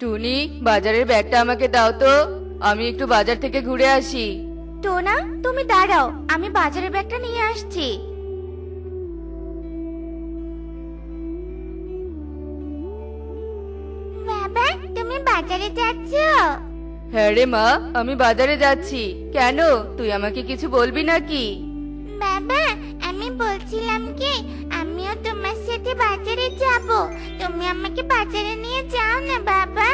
টুনি, বাজারের ব্যাগটা আমাকে দাও তো। আমি একটু বাজার থেকে ঘুরে আসি। টোনা, তুমি দাঁড়াও, আমি বাজারের ব্যাগটা নিয়ে আসছি। বাবা, তুমি বাজারে যাচ্ছ? হ্যাঁ রে মা, আমি বাজারে যাচ্ছি। কেন, তুই আমাকে কিছু বলবি নাকি? বাবা, আমি বলছিলাম কি, আমিও তোমার সাথে বাজারে যাব। তুমি আমাকে বাজারে নিয়ে যাও না বাবা।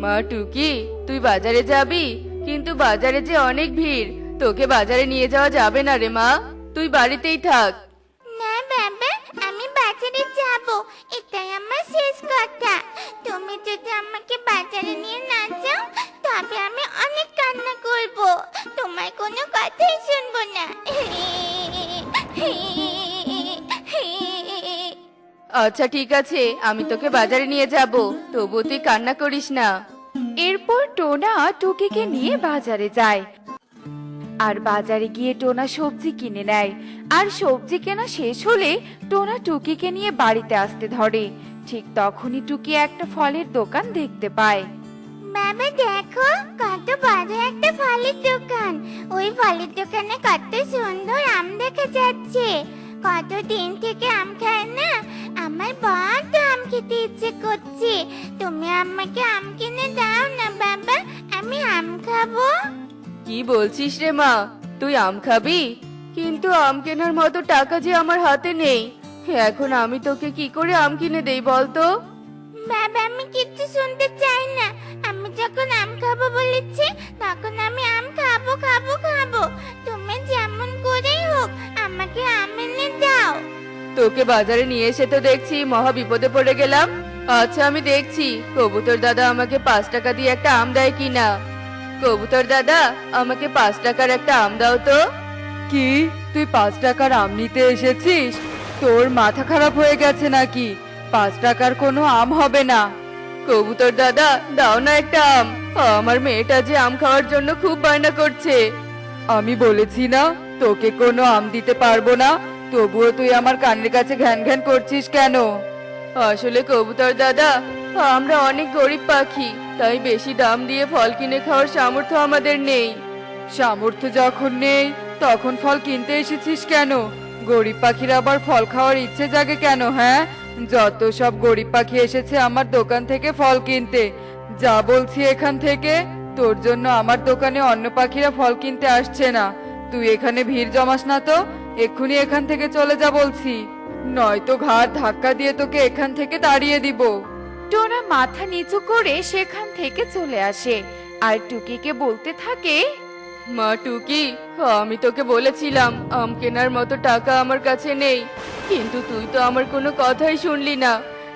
মা টুকি, তুই বাজারে যাবি? কিন্তু বাজারে যে অনেক ভিড়, তোকে বাজারে নিয়ে যাওয়া যাবে না রে মা। তুই বাড়িতেই থাক। না বাবা, আমি বাজারে যাব, এটাই আমার শেষ কথা। তুমি যদি আমাকে বাজারে নিয়ে না যাও, তবে আমি অনেক কান্না করব, তোমার কোনো কথাই শুনবো না। আচ্ছা ঠিক আছে, আমি তোকে বাজারে নিয়ে যাব, তবু তুই কান্না করিস না। এরপর টোনা টুকিকে নিয়ে বাজারে যায়। আর বাজারে গিয়ে টোনা সবজি কিনে নেয়। আর সবজি কেনা শেষ হলে টোনা টুকিকে নিয়ে বাড়িতে আসতে ধরে। ঠিক তখনই টুকি একটা ফলের দোকান দেখতে পায়। বাবা দেখো, কত বড় একটা ফলের দোকান। ওই ফলের দোকানে কত সুন্দর আম দেখা যাচ্ছে। কতদিন থেকে আম খাই না, আমার বড্ড আম খেতে ইচ্ছে করছে। তুমি আমাকে আম কিনে দাও না বাবা, আমি আম খাবো। কি বলছিস রে মা, তুই আম খাবি? কিন্তু আম কেনার মতো টাকা যে আমার হাতে নেই। এখন আমি তোকে কি করে আম কিনে দেই বলতো? বাবা, আমি কিচ্ছু শুনতে চাই না। আমি যখন আম খাবো বলেছি, তখন আমি আম খাবো খাবো খাবো। তুমি যেমন করেই হোক আমাকে আম এনে দাও। তোকে বাজারে নিয়ে এসে তো দেখছি মহা বিপদে পড়ে গেলাম। আচ্ছা আমি দেখছি কবুতর দাদা আমাকে 5 টাকা দিয়ে একটা আম দেয় কিনা। কবুতর দাদা, আমাকে 5 টাকার একটা আম দাও তো। কি, তুই 5 টাকার আম নিতে এসেছিস? তোর মাথা খারাপ হয়ে গেছে নাকি? 5 টাকার কোনো আম হবে না। কবুতর দাদা, দাও না একটা আম। আমার মেয়েটা যে আম খাওয়ার জন্য খুব বায়না করছে। আমি বলেছি না তোকে কোনো আম দিতে পারবো না, তবুও তুই আমার কানের কাছে ঘ্যান ঘ্যান করছিস কেন? আসলে কবুতর দাদা, আমরা অনেক গরিব পাখি, তাই বেশি দাম দিয়ে ফল কিনে খাওয়ার সামর্থ্য আমাদের নেই। সামর্থ্য যখন নেই তখন ফল কিনতে এসেছিস কেন? গরিব পাখির আবার ফল খাওয়ার ইচ্ছে জাগে কেন? হ্যাঁ, যত সব গরিব পাখি এসেছে আমার দোকান থেকে ফল কিনতে। যা বলছি এখান থেকে, তোর জন্য আমার দোকানে অন্য পাখিরা ফল কিনতে আসছে না। তুই এখানে ভিড় জমাস না তো, এক্ষুনি এখান থেকে চলে যা বলছি, নয়তো ঘাড় ধাক্কা দিয়ে তোকে এখান থেকে তাড়িয়ে দিব। টোনা মাথা নিচু করে সেখান থেকে চলে আসে আর টুকিকে বলতে থাকে, মা টুকি, আমি তোকে বলেছিলাম আম কেনার মতো টাকা আমার কাছে নেই, কিন্তু তুই তো আমার কোনো কথাই শুনলি না।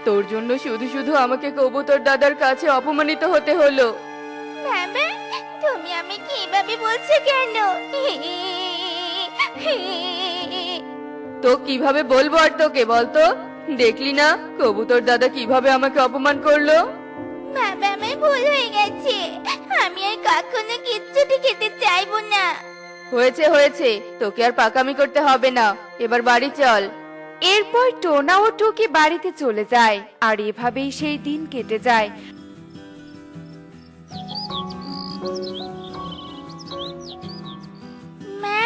তোর জন্য শুধু শুধু আমাকে কবুতর দাদার কাছে অপমানিত হতে হলো। বাবা, তুমি আমাকে এভাবে বলছো কেন? তো কিভাবে বলবো আর তোকে, বলতো? দেখলি না কবুতর দাদা কিভাবে আমাকে অপমান করলো? বাবা, আমার ভুল হয়ে গেছে, আমি আর কখনো কিচ্ছুটি খেতে চাইবো না। হয়েছে হয়েছে, তোকে আর পাকামি করতে হবে না, এবার বাড়ি চল। এরপর টোনা ও টুকি বাড়িতে চলে যায়। আর এভাবেই সেই দিন কেটে যায়। মা,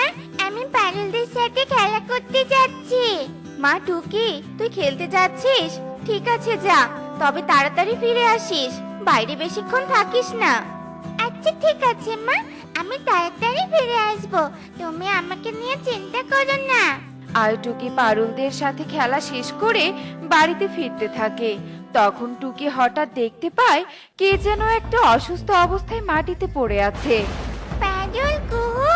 আমি পারুলদের সাথে খেলা করতে যাচ্ছি। মা টুকি, তুই খেলতে যাচ্ছিস? ঠিক আছে যা, তবে তাড়াতাড়ি ফিরে আসিস, বাইরে বেশিক্ষণ থাকিস না। আচ্ছা ঠিক আছে মা, আমি তাড়াতাড়ি ফিরে আসবো, তুমি আমাকে নিয়ে চিন্তা করো না। আর টুকি পারুলদের সাথে খেলা শেষ করে বাড়িতে ফিরতে থাকে। তখন টুকি হঠাৎ দেখতে পায় কে যেন একটা অসুস্থ অবস্থায় মাটিতে পড়ে আছে। পারুল, কুহু,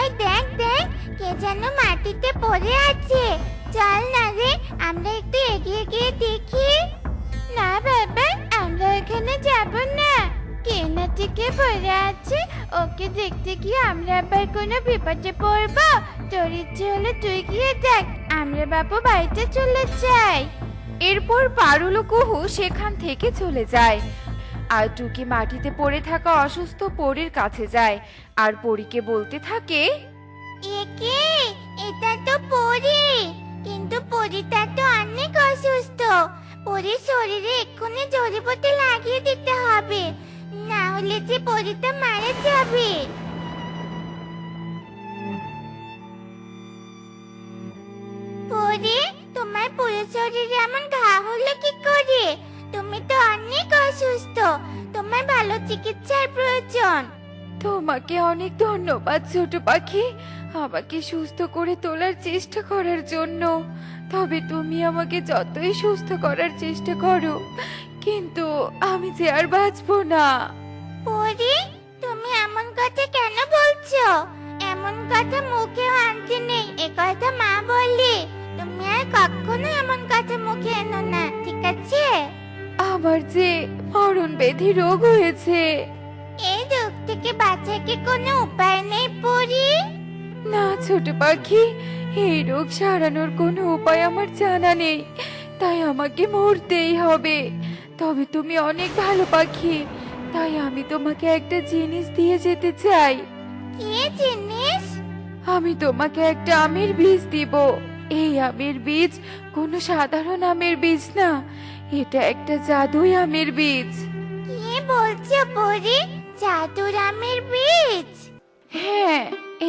এই দেখ দেখ, কে যেন মাটিতে পড়ে আছে। চল না রে, আমরা একটু এগিয়ে গিয়ে দেখি। না বাবা, আমরা এখানে যাব না। কে না থেকে পড়ে আছে, ওকে দেখতে গিয়ে আমরা আবার কোনো বিপদে পড়বো? তোর ইচ্ছে হলে তুই গিয়ে দেখ, আমরা বাবু বাড়িতে চলে যাই। এরপর পারুল ও কুহু সেখান থেকে চলে যায়। আর টুকি মাটিতে পড়ে থাকা অসুস্থ পরীর কাছে যায় আর পরীকে বলতে থাকে, একে, এটা তো পরি, কিন্তু পরিটা তো অনেক অসুস্থ। পরীর শরীরে এক্ষুনি জড়িবুটি লাগিয়ে দিতে হবে, না হলে যে পরীটা মারা যাবে। পরি, তোমার পুরো শরীরে এমন ঘা হলো কি করে? তুমি তো অনেক অসুস্থ, তোমার ভালো চিকিৎসার প্রয়োজন। তোমাকে অনেক ধন্যবাদ ছোট পাখি, আমাকে সুস্থ করে তোলার চেষ্টা করার জন্য। তবে তুমি আমাকে যতই সুস্থ করার চেষ্টা করো, কিন্তু আমি যে আর বাঁচবো না। পরি, তুমি এমন কথা কেন বলছো? এমন কথা মুখেও আনতে নেই, এ কথা মা বলে। তুমি আর কখনো এমন কথা মুখে এনো না, ঠিক আছে? আমার যে মরণ ব্যাধি রোগ হয়েছে। এই রোগ থেকে বাঁচার কি কোনো উপায় নেই পরি? না ছোট পাখি, এই রোগ সারানোর কোনো উপায় আমার জানা নেই, তাই আমাকে মরতেই হবে। তবে তুমি অনেক ভালো পাখি, তাই আমি তোমাকে একটা জিনিস দিয়ে যেতে চাই। কি জিনিস? আমি তোমাকে একটা আমের বীজ দিব। এই আমের বীজ কোনো সাধারণ আমের বীজ না, এটা একটা জাদুই আমের বীজ। কি বলছো পরি? জাদুর আমের বীজ? হ্যাঁ,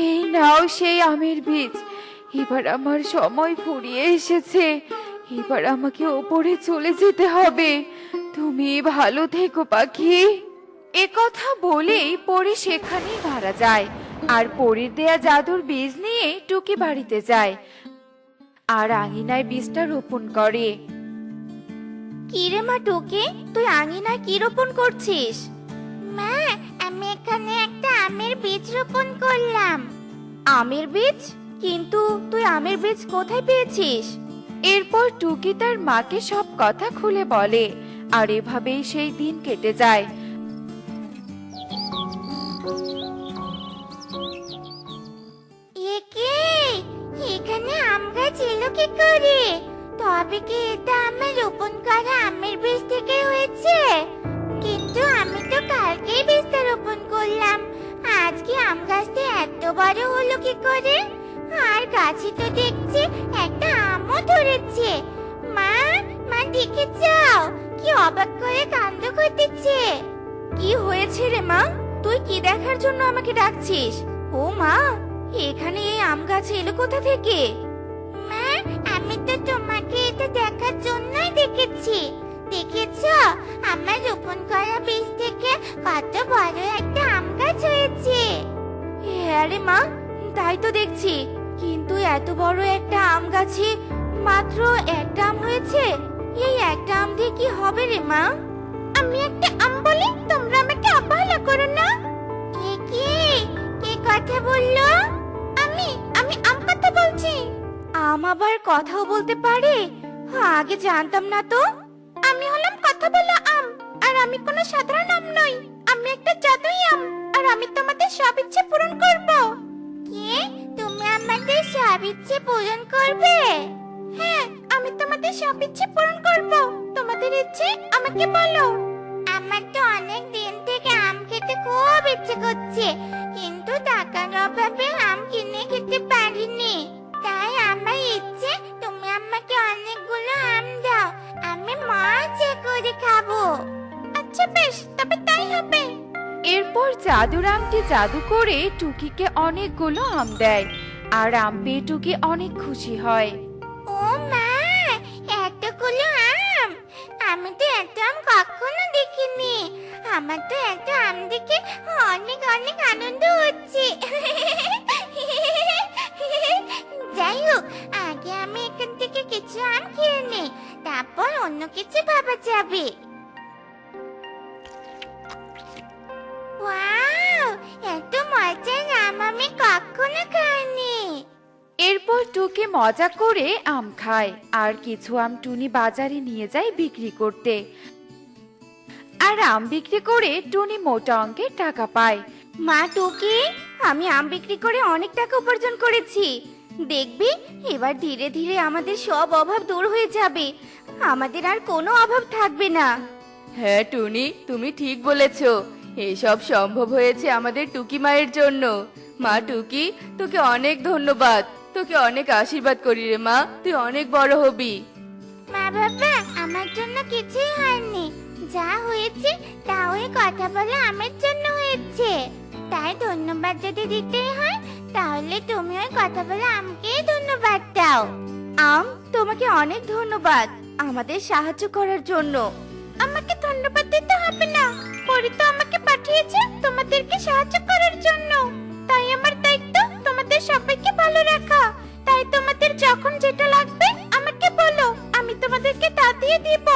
এই নাও সেই আমের বীজ। এবার আমার সময় ফুরিয়ে এসেছে, এবার আমাকে ওপরে চলে যেতে হবে। তুমি ভালো থেকো পাখি। এ কথা বলেই পরি সেখানেই মারা যায়। আর পরীর দেয়া জাদুর বীজ নিয়ে টুকি বাড়িতে যায় আর আঙিনায় বীজটা রোপণ করে। কি রে মা টুকি, তুই আঙিনায় কি রোপণ করছিস? মা, আমি এখানে একটা আমের বীজ রোপণ করলাম। আমের বীজ? কিন্তু তুই আমের বীজ কোথায় পেয়েছিস? এরপর টুকি তার মাকে সব কথা খুলে বলে, আর এভাবেই সেই দিন কেটে যায়। এ কি? এখানে আম গাছ এলো কি করে? তবে কি এটা আমি রোপণ করা আমের বীজ থেকে হয়েছে? কিন্তু আমি তো কালকেই বীজটা রোপণ করলাম, আজকে আম গাছটা এত বড় হলো কি করে? আর গাছে তো দেখছি একটা আমও ধরেছে। মা, মা দেখে যাও, কি অবাক করে কাণ্ড ঘটেছে। কি হয়েছে রে মা? তুই কি দেখার জন্য আমাকে ডাকছিস? ও মা, এখানে এই আম গাছ এলো কোথা থেকে? মা, আমি তো তোমাকে এটা দেখার জন্যই দেখেছি। দেখেছো আমার রোপণ করা বীজ থেকে কত বড় একটা আম গাছ হয়েছে। হ্যাঁ রে মা, তাই তো দেখছি। কিন্তু এত বড় একটা আম গাছে মাত্র একটা আম হয়েছে, এই একটা আম দিয়ে কি হবে রে মা? আমি একটা আম বলি তোমরা আমাকে অবহেলা করো না। এ কি? কে কথা বললো? আমি আমি আম কথা বলছি। আম আবার কথাও বলতে পারে? আগে জানতাম না তো। আমি হলাম কথা বলা আম, আর আমি কোনো সাধারণ আম নই। আমি একটা জাদুই আম, আর আমি তোমাদের সব ইচ্ছে পূরণ করব। কি? তুমি আমাদের সব ইচ্ছে পূরণ করবে? হ্যাঁ, আমি তোমাদের সব ইচ্ছে পূরণ করব। তোমাদের ইচ্ছে আমাকে বলো। আমার তো অনেক দিন থেকে আম খেতে খুব ইচ্ছে করছে, কিন্তু টাকার অভাবে আম কিনে খেতে পারিনি। তাই আমার ইচ্ছে তুমি আমাকে অনেকগুলো আম দাও, আমি মজা করে খাবো। আচ্ছা বেশ, তবে তাই হবে। এরপর জাদুর আমটি জাদু করে টুকিকে অনেকগুলো আম দেয়, আর আম পেয়ে টুকি অনেক খুশি হয়। ও মা, এতগুলো আম! আমি তো এত আম কখনো দেখিনি। আমার তো এত আম দেখে অনেক অনেক আনন্দ হচ্ছে। যাই হোক, আগে আমি এখান থেকে কিছু আম খেয়ে নেই, তারপর অন্য কিছু ভাবা যাবে। ওয়াও, এত মজার আম আমি কখনো খাইনি। এরপর টুকি মজা করে আম খায়, আর কিছু আম টুনি বাজারে নিয়ে যায় বিক্রি করতে। আর আম বিক্রি করে টুনি মোটা অঙ্কের টাকা পায়। মা টুকি, আমি আম বিক্রি করে অনেক টাকা উপার্জন করেছি। দেখবি, এবার ধীরে ধীরে আমাদের সব অভাব দূর হয়ে যাবে, আমাদের আর কোনো অভাব থাকবে না। হ্যাঁ টুনি, তুমি ঠিক বলেছো। এসব সম্ভব হয়েছে আমাদের টুকি মায়ের জন্য। মা টুকি, তোকে অনেক ধন্যবাদ। তোকে অনেক আশীর্বাদ করি রে মা, তুই অনেক বড় হবি। মা বাবা, আমার জন্য কিছুই হয়নি, যা হয়েছে তা ওই কথা বলে আমের জন্য হয়েছে। তাই ধন্যবাদ যদি দিতেই হয় তাহলে তুমি ওই কথা বলে আমকেই ধন্যবাদ দাও। আম, তোমাকে অনেক ধন্যবাদ আমাদের সাহায্য করার জন্য। আমাকে ধন্যবাদ দিতে হবে না, পরি তো আমাকে পাঠিয়েছে তোমাদেরকে সাহায্য করার জন্য। তাই আমার দায়িত্ব তোমাদের সবাইকে ভালো রাখা। তাই তোমাদের যখন যেটা লাগবে আমাকে বলো, আমি তোমাদেরকে তা দিয়ে দিব।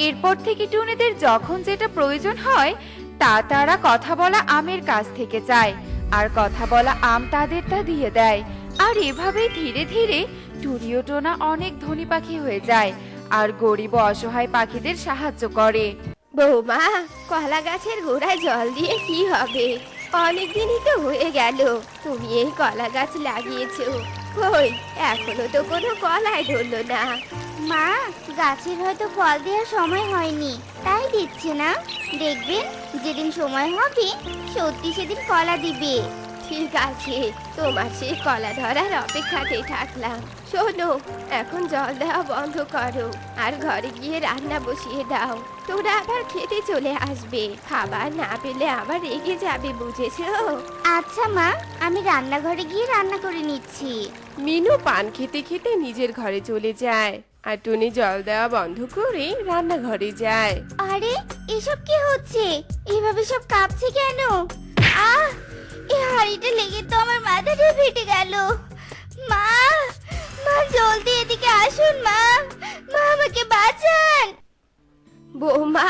এরপর থেকে টুনিদের যখন যেটা প্রয়োজন হয় তা তারা কথা বলা আমের কাছ থেকে চায়, আর কথা বলা আম তাদের তা দিয়ে দেয়। আর এভাবেই ধীরে ধীরে টুনি ও টোনা অনেক ধনী পাখি হয়ে যায় আর গরিব ও অসহায় পাখিদের সাহায্য করে। বৌমা, কলা গাছের গোড়ায় জল দিয়ে কি হবে? অনেক দিনই তো হয়ে গেল তুমি এই কলা গাছ লাগিয়েছো, কই এখনো তো কোনো কলাই ধরলো না। মা, গাছের হয়তো ফল দেওয়ার সময় হয়নি তাই দিচ্ছে না। দেখবেন যেদিন সময় হবে সত্যি সেদিন কলা দিবে। ঠিক আছে, তোমার সেই কলা ধরার অপেক্ষাতেই থাকলাম। শোনো, এখন জল দেওয়া বন্ধ করো আর ঘরে গিয়ে রান্না বসিয়ে দাও। তোরা আবার খেতে চলে আসবে, খাবার না পেলে আবার রেগে যাবে, বুঝেছো? আচ্ছা মা, আমি রান্নাঘরে গিয়ে রান্না করে নিচ্ছি। মিনু পান খেতে খেতে নিজের ঘরে চলে যায় আর টুনি জল দেওয়া বন্ধ করে রান্নাঘরে যায়। আরে এসব কি হচ্ছে? এভাবে সব কাঁপছে কেন? আহ, এই হাড়িটা লেগে তো আমার মাথাটা ফেটে গেল। মা, মা জলদি এদিকে আসুন। মা, মা আমাকে বাঁচান। বৌমা,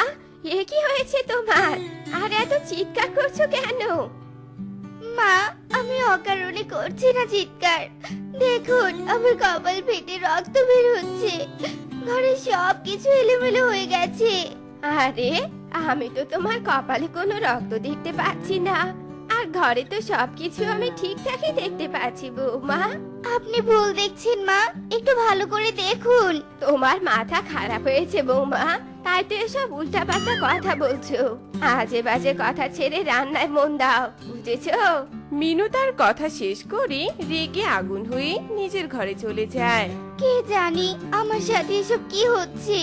এ কি হয়েছে তোমার? আর এত চিৎকার করছো কেন? মা, আমি অকারণে করছি না চিৎকার। দেখুন আমার কপাল ফেটে রক্ত বের হচ্ছে, ঘরে সব কিছু এলোমেলো হয়ে গেছে। আরে, আমি তো তোমার কপালে কোনো রক্ত দেখতে পাচ্ছি না, আর ঘরে তো সবকিছু আমি ঠিকঠাকই দেখতে পাচ্ছি বৌমা। আপনি ভুল দেখছেন মা, একটু ভালো করে দেখুন। তোমার মাথা খারাপ হয়েছে বৌমা, তাই তো এসব উল্টাপাল্টা কথা বলছো। আজে বাজে কথা ছেড়ে রান্নায় মন দাও, বুঝেছো? মিনু তার কথা শেষ করে রেগে আগুন হয়ে নিজের ঘরে চলে যায়। কে জানি আমার সাথে এসব কি হচ্ছে,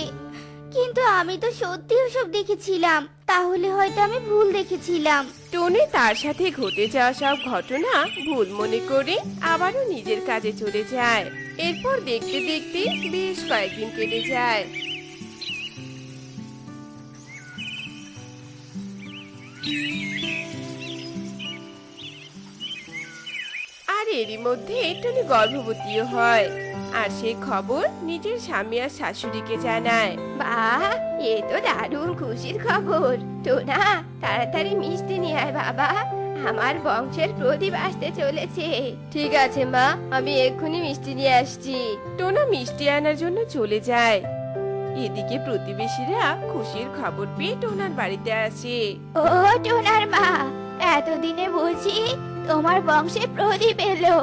কিন্তু আমি তো সত্যি ওসব দেখেছিলাম। তাহলে হয়তো আমি ভুল দেখেছিলাম। টনি তার সাথে ঘটে যাওয়া সব ঘটনা ভুল মনে করে আবারও নিজের কাজে চলে যায়। এরপর দেখতে দেখতে বেশ কয়েকদিন কেটে যায়। আর এরই মধ্যে টনি গর্ভবতীও হয় আর সেই খবর নিজের স্বামী আর শাশুড়িকে জানায়। বাহ, এ তো দারুণ খুশির খবর। টোনা, তাড়াতাড়ি মিষ্টি নিয়ে আয় বাবা, আমার বংশের প্রদীপ আসতে চলেছে। ঠিক আছে মা, আমি এক্ষুনি মিষ্টি নিয়ে আসছি। টোনা মিষ্টি আনার জন্য চলে যায়। এদিকে প্রতিবেশীরা খুশির খবর পেয়ে টোনার বাড়িতে আসে। ও টোনার মা, এতদিনে বুঝি তোমার বংশে প্রদীপ এলো।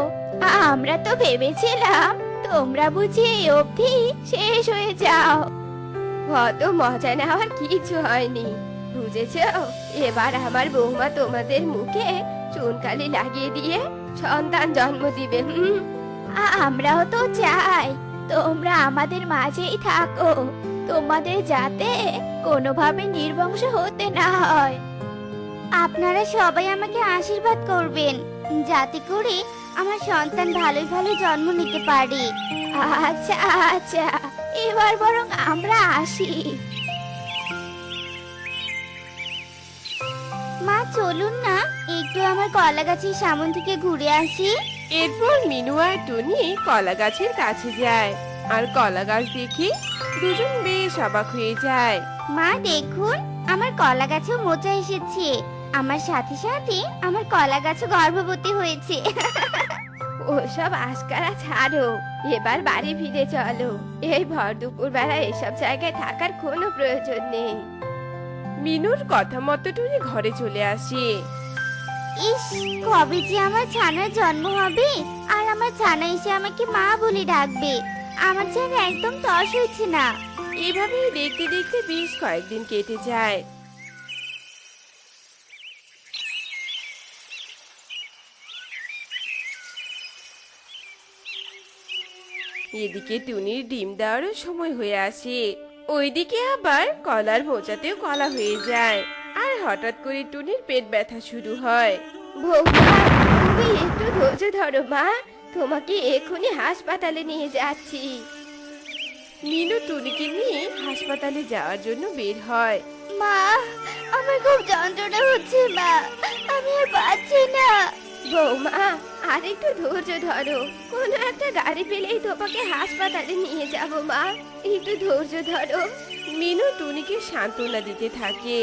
আমরা তো ভেবেছিলাম তোমরা বুঝি এই অবধি শেষ হয়ে যাও। অত মজা নেওয়ার কিছু হয়নি, বুঝেছো? এবার আমার বৌমা তোমাদের মুখে চুনকালি লাগিয়ে দিয়ে সন্তান জন্ম দিবে। আমরাও তো চাই তোমরা আমাদের মাঝেই থাকো, তোমাদের যাতে কোনোভাবে নির্বংশ হতে না হয়। আপনারা সবাই আমাকে আশীর্বাদ করবেন যাতে করে আমার সন্তান ভালোই ভালো জন্ম নিতে পারে। আচ্ছা আচ্ছা, এবার বরং আমরা আসি। মা চলুন না, একটু আমার কলা গাছের সামন থেকে ঘুরে আসি। এরপর মিনু আর টনি কলা গাছের কাছে যায় আর কলা গাছ দেখে দুজন বেশ অবাক হয়ে যায়। মা দেখুন, আমার কলা গাছেও মোচা এসেছে। আমার সাথে সাথে আমার কলা গাছও গর্ভবতী হয়েছে। ওসব আশকারা ছাড়ো, এবার বাড়ি ফিরে চলো। এই ভর দুপুর বেলা এসব জায়গায় থাকার কোনো প্রয়োজন নেই। মিনুর কথা মতো টনি ঘরে চলে আসে। ইস, কবে যে আমার ছানার জন্ম হবে আর আমার ছানা এসে আমাকে মা বলে ডাকবে। আমার যেন একদম তস হচ্ছে না। এভাবেই দেখতে দেখতে বেশ কয়েকদিন কেটে যায়। এদিকে টুনির ডিম দেওয়ারও সময় হয়ে আসে। ওইদিকে আবার কলার মোচাতেও কলা হয়ে যায় আর হঠাৎ করে টুনির পেট ব্যথা শুরু হয়। বৌমা, তুমি একটু ধৈর্য ধরো মা, তোমাকে এক্ষুনি হাসপাতালে নিয়ে যাচ্ছি। মিনু টুনিকে নিয়ে হাসপাতালে যাওয়ার জন্য বের হয়। মা, আমার খুব যন্ত্রণা হচ্ছে মা, আমি আর পাচ্ছি না। বৌমা, আর একটু ধৈর্য ধরো, কোনো একটা গাড়ি পেলেই তোমাকে হাসপাতালে নিয়ে যাব মা, একটু ধৈর্য ধরো। মিনু টুনিকে সান্ত্বনা দিতে থাকে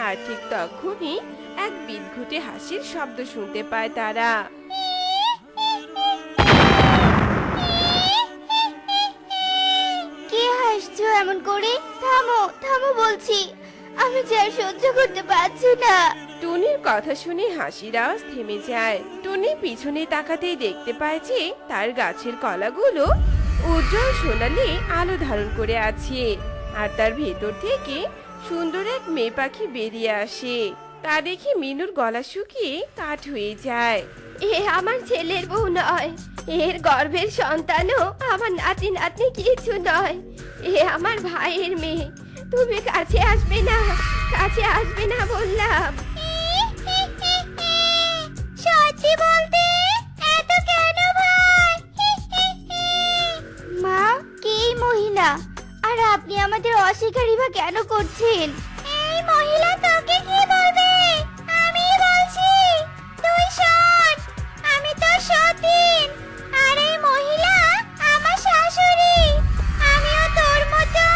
আর ঠিক তখনই এক বিদঘুটে হাসির শব্দ শুনতে পায় তারা। কে হাসছো এমন করে? থামো থামো বলছি, আমি যে আর সহ্য করতে পারছি না। টুনির কথা শুনে হাসির আওয়াজ থেমে যায়। টুনি পিছনে তাকাতেই দেখতে পায় যে তার গাছের কলাগুলো উজ্জ্বল সোনালি আলো ধারণ করে আছে আর তার ভেতর থেকে সুন্দর এক মেয়ে পাখি বেরিয়ে আসে। তা দেখে মিনুর গলা শুকিয়ে কাঠ হয়ে যায়। এ আমার ছেলের বউ নয়, এর গর্ভের সন্তানও আমার নাতি নাতনি কিছু নয়, এ আমার ভাইয়ের মেয়ে। তুমি কাছে আসবে না, কাছে আসবে না বললাম। সত্যি বলতে এত কেন ভয়? মা, কে এই মহিলা? আর আপনি আমাদের অস্বীকারই বা কেন করছেন? এই মহিলা তোকে কি বলবে? আমি বলছি, তুই শোন, আমি তো সতীন, আর এই মহিলা আমার শাশুড়ি। আমিও তোর মতো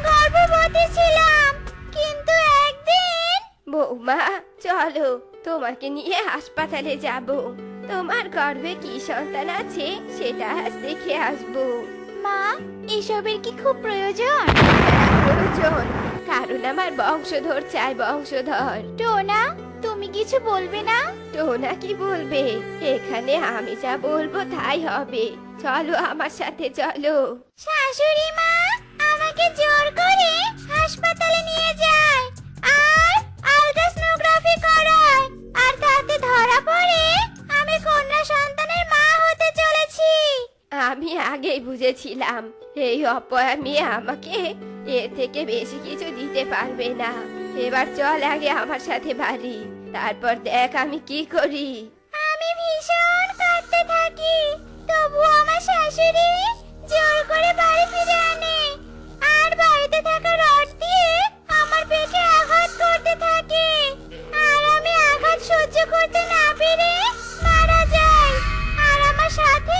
গর্ভবতী ছিলাম, কিন্তু একদিন বৌমা, চলো, তোমাকে নিয়ে হাসপাতালে যাব। তোমার গর্ভে কি সন্তান আছে সেটা আজ দেখে আসবো। মা, এসবের কি খুব প্রয়োজন? প্রয়োজন, কারণ আমার বংশধর চাই, বংশধর। টোনা, তুমি কিছু বলবে না? টোনা কি বলবে? এখানে আমি যা বলবো তাই হবে। চলো আমার সাথে, চলো। শাশুড়ি মা আমাকে জোর করে হাসপাতালে নিয়ে যায় আর আল্ট্রাসোনোগ্রাফি করায়, আর তাতে ধরা পড়ে আমি কন্যা সন্তানের মা হতে চলেছি। আমি আগেই বুঝেছিলাম এই অপয়া মেয়ে আমাকে এর থেকে বেশি কিছু দিতে পারবে না। এবার চল আগে আমার সাথে বাড়ি, তারপর দেখ আমি কি করি। আমি ভীষণ কাঁদতে থাকি, তবু আমার শাশুড়ি জোর করে বাড়ি ফিরে আনে আর বাড়িতে থাকা রড দিয়ে আমার পেটে আঘাত করতে থাকে, আর আমি আঘাত সহ্য করতে না পেরে মারা যাই। আর আমার সাথে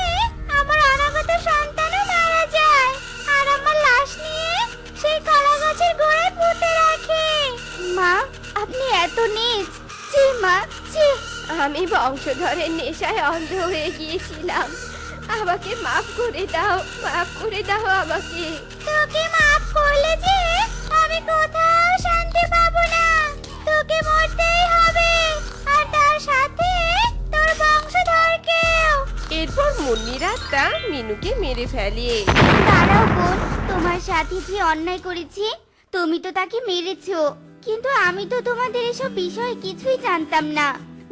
আমার অনাগত সন্তানও মারা যায়, আর আমার লাশ নিয়ে সেই কলা গাছের গোড়ায় পুঁতে রাখে। মা, আপনি এত নীচ! ছি মা, ছি! আমি বংশধরের নেশায় অন্ধ হয়ে গিয়েছিলাম, আমাকে মাফ করে দাও, মাফ করে দাও আমাকে। তোকে মাফ করলে যে আমি কোথাও শান্তি পাবো না, তোকে মরতেই হবে, আর তার সাথে তোর বংশধরকেও। এরপর মুন্নির আত্মা মিনুকে মেরে ফেলে। দাঁড়াও বোন, তোমার সাথে যে অন্যায় করেছে তুমি তো তাকে মেরেছো, কিন্তু আমি তো তোমাদের এসব বিষয়ে কিছুই জানতাম না।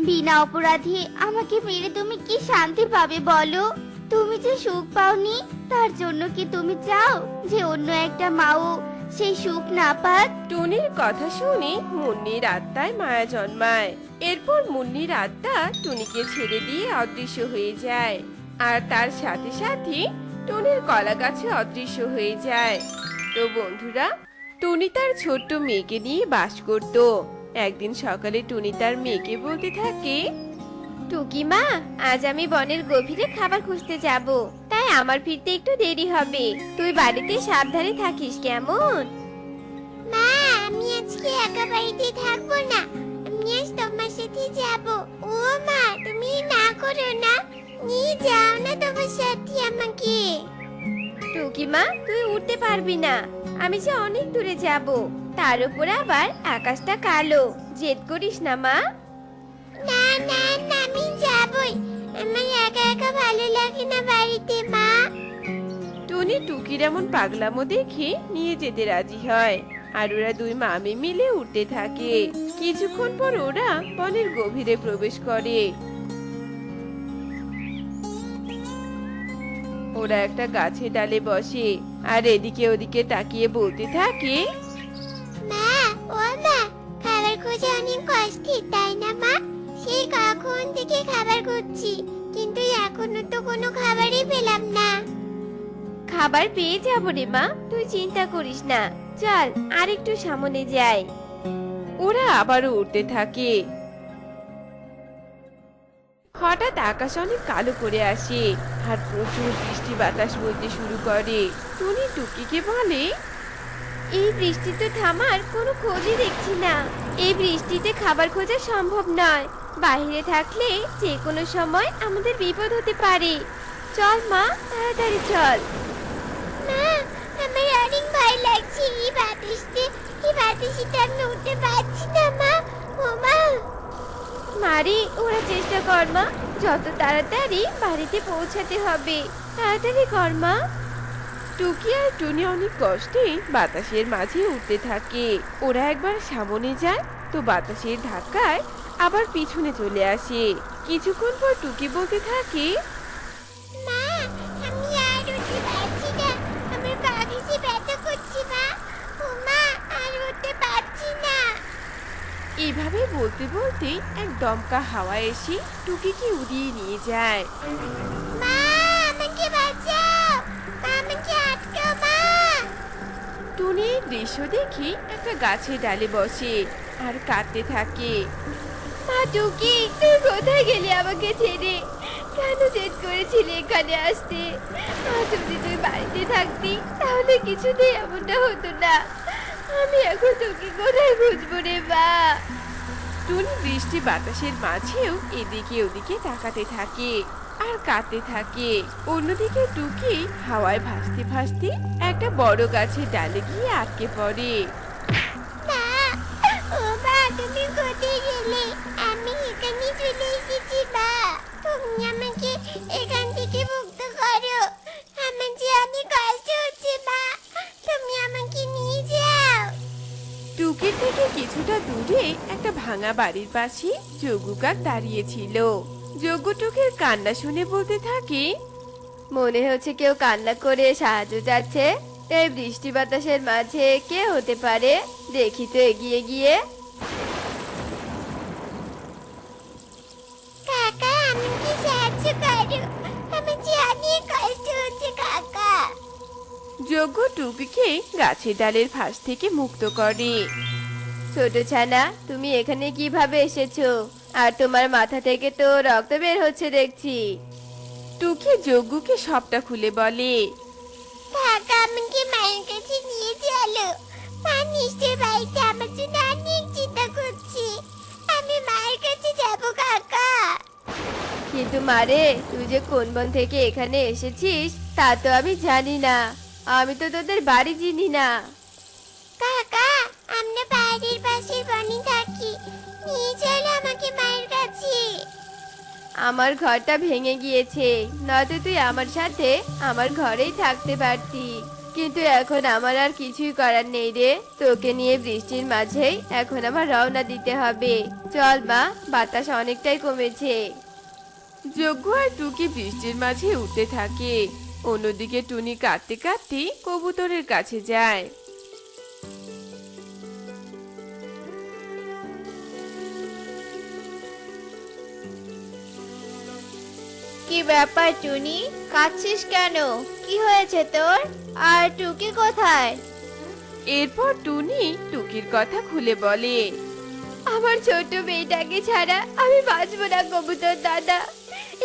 বিনা অপরাধে আমাকে মেরে তুমি কি শান্তি পাবে বলো? তুমি যে সুখ পাওনি তার জন্য কি তুমি চাও যে অন্য একটা মাও সেই সুখ না পাক? টুনির কথা শুনে মুন্নির আত্মায় মায়া জন্মায়। এরপর মুন্নির আত্মা টুনিকে ছেড়ে দিয়ে অদৃশ্য হয়ে যায় আর তার সাথে সাথে টুনির কলা গাছে অদৃশ্য হয়ে যায়। তো বন্ধুরা, টুনি তার ছোট্ট মেয়েকে নিয়ে বাস করত। একদিন সকালে টুনি তার মেয়েকে বলতে থাকে, টুকি মা, আজ আমি বনের গভীরে খাবার খুঁজতে যাব, তাই আমার ফিরতে একটু দেরি হবে। তুই বাড়িতে সাবধানে থাকিস, কেমন? মা, আমি আজকে একা বাড়িতে থাকবো না, আমি আজ তোমার সাথে যাব। ও মা, তুমি না করো না, নিয়ে যাও না তোমার সাথে আমাকে। টুকি মা, তুই উঠতে পারবি না, আমি যে অনেক দূরে যাব, তার উপরে আবার আকাশটা কালো। জেদ করিস না মা। না না না, আমি যাবই, আমার একা একা ভালো লাগে না বাড়িতে মা। টুনি টুকির এমন পাগলামো দেখে নিয়ে যেতে রাজি হয় আর ওরা দুই মামি মিলে উঠতে থাকে। কিছুক্ষণ পর ওরা বনের গভীরে প্রবেশ করে। ওরা একটা গাছের ডালে বসে আর এদিকে ওদিকে তাকিয়ে বলতে থাকে। মা, ও মা, খাবার খোঁজা অনেক কষ্টের, তাই না মা? সেই কখন থেকে খাবার খুঁজছি, কিন্তু এখনো তো কোনো খাবারই পেলাম না। খাবার পেয়ে যাবো রে মা, তুই চিন্তা করিস না। চল আর একটু সামনে যাই। ওরা আবারও উঠতে থাকে। হঠাৎ আকাশ অনেক কালো করে আসে আর প্রচুর বৃষ্টি বাতাস বইতে শুরু করে। টুনি টুকিকে বলে, এই বৃষ্টি তো থামার কোনো খোঁজই দেখছি না। এই বৃষ্টিতে খাবার খোঁজা সম্ভব নয়। বাইরে থাকলে যে কোনো সময় আমাদের বিপদ হতে পারে। চল মা, তাড়াতাড়ি চল। মা, আমার অনেক ভয় লাগছে। এই বাতাসে আমি উঠতে পারছি না মা। ও মা, মারি, ওরা চেষ্টা কর মা, যত তাড়াতাড়ি বাড়িতে পৌঁছাতে হবে। তাড়াতাড়ি কর মা। টুকি আর টুনি অনেক কষ্টে বাতাসের মাঝে উঠতে থাকে। ওরা একবার সামনে যায় তো বাতাসের ধাক্কায় আবার পিছনে চলে আসে। কিছুক্ষণ পর টুকি বলতে থাকে, মা, আমি আর উঠতে পারছি না। আমার পা বেশি ব্যথা করছে মা। ও মা, আর উঠতে পারছি না। এইভাবে বলতে বলতে এক দমকা হাওয়া এসে টুকিকে উড়িয়ে নিয়ে যায়। মা, আমাকে বাঁচাও। মা, আমাকে আটকাও মা। টুনি এই দৃশ্য দেখে একটা গাছের ডালে বসে আর কাঁদতে থাকে। মা টুকি, তুই কোথায় গেলি আমাকে ছেড়ে? কেন জেদ করেছিলি এখানে আসতে? যদি তুই বাড়িতে থাকতি তাহলে কিছুতেই এমনটা হতো না। আমি এখন তোকে কোথায় খুঁজবো রে মা? টুনি বৃষ্টি বাতাসের মাঝেও এদিকে ওদিকে তাকাতে থাকে আর কাঁদতে থাকে। অন্যদিকে টুকি হাওয়ায় ভাসতে ভাসতে একটা বড় গাছের ডালে গিয়ে আটকে পড়ে। মা, ও মা, তুমি কোথায় গেলে? আমি এখানে চলে এসেছি মা। তুমি আমাকে এখান থেকে মুক্ত করো। আমার যে অনেক কষ্ট হচ্ছে মা। তুমি আমাকে নিয়ে যাও। টুকির থেকে কিছুটা দূরে একটা ভাঙা বাড়ির পাশে যোগু কাক দাঁড়িয়েছিল। যোগু টুকির কান্না শুনে বলতে থাকে, মনে হচ্ছে কেউ কান্না করে সাহায্য চাচ্ছে। এই বৃষ্টি বাতাসের মাঝে কে হতে পারে? দেখি তো এগিয়ে গিয়ে। কাকা, আমাকে সাহায্য করো। আমার যে অনেক কষ্ট হচ্ছে কাকা। যোগু টুকিকে গাছের ডালের ফাঁস থেকে মুক্ত করে। ছোট ছানা, তুমি এখানে কিভাবে এসেছো? আর তোমার মাথা থেকে তো রক্ত বের হচ্ছে দেখছি। টুকি যোগুকে সবটা খুলে বলে। কাকা, আমাকে মায়ের কাছে নিয়ে চলো। মা নিশ্চয় বাড়িতে আমার জন্য অনেক চিন্তা করছে। আমি মায়ের কাছে যাবো কাকা। কিন্তু মারে, তুই যে কোন বন থেকে এখানে এসেছিস তা তো আমি জানি না। আমি তো তোদের বাড়ি চিনি না। কাকা, আমরা বাড়ির পাশের বনে থাকি। নিয়ে চলো আমাকে মায়ের কাছে। আমার ঘরটা ভেঙে গিয়েছে, নয়তো তুই আমার সাথে আমার ঘরেই থাকতে পারতি। কিন্তু এখন আমার আর কিছুই করার নেই রে। তোকে নিয়ে বৃষ্টির মাঝেই এখন আমার রওনা দিতে হবে। চল মা, বাতাস অনেকটাই কমেছে। যজ্ঞ আর টুকি বৃষ্টির মাঝে উঠতে থাকে। অন্যদিকে টুনি কাঁদতে কাঁদতে কবুতরের কাছে যায়। কি ব্যাপার টুনি, কাঁদছিস কেন? কি হয়েছে তোর? আর টুকি কোথায়? এরপর টুনি টুকির কথা খুলে বলে। আমার ছোট মেয়েটাকে ছাড়া আমি বাঁচবো না কবুতর দাদা।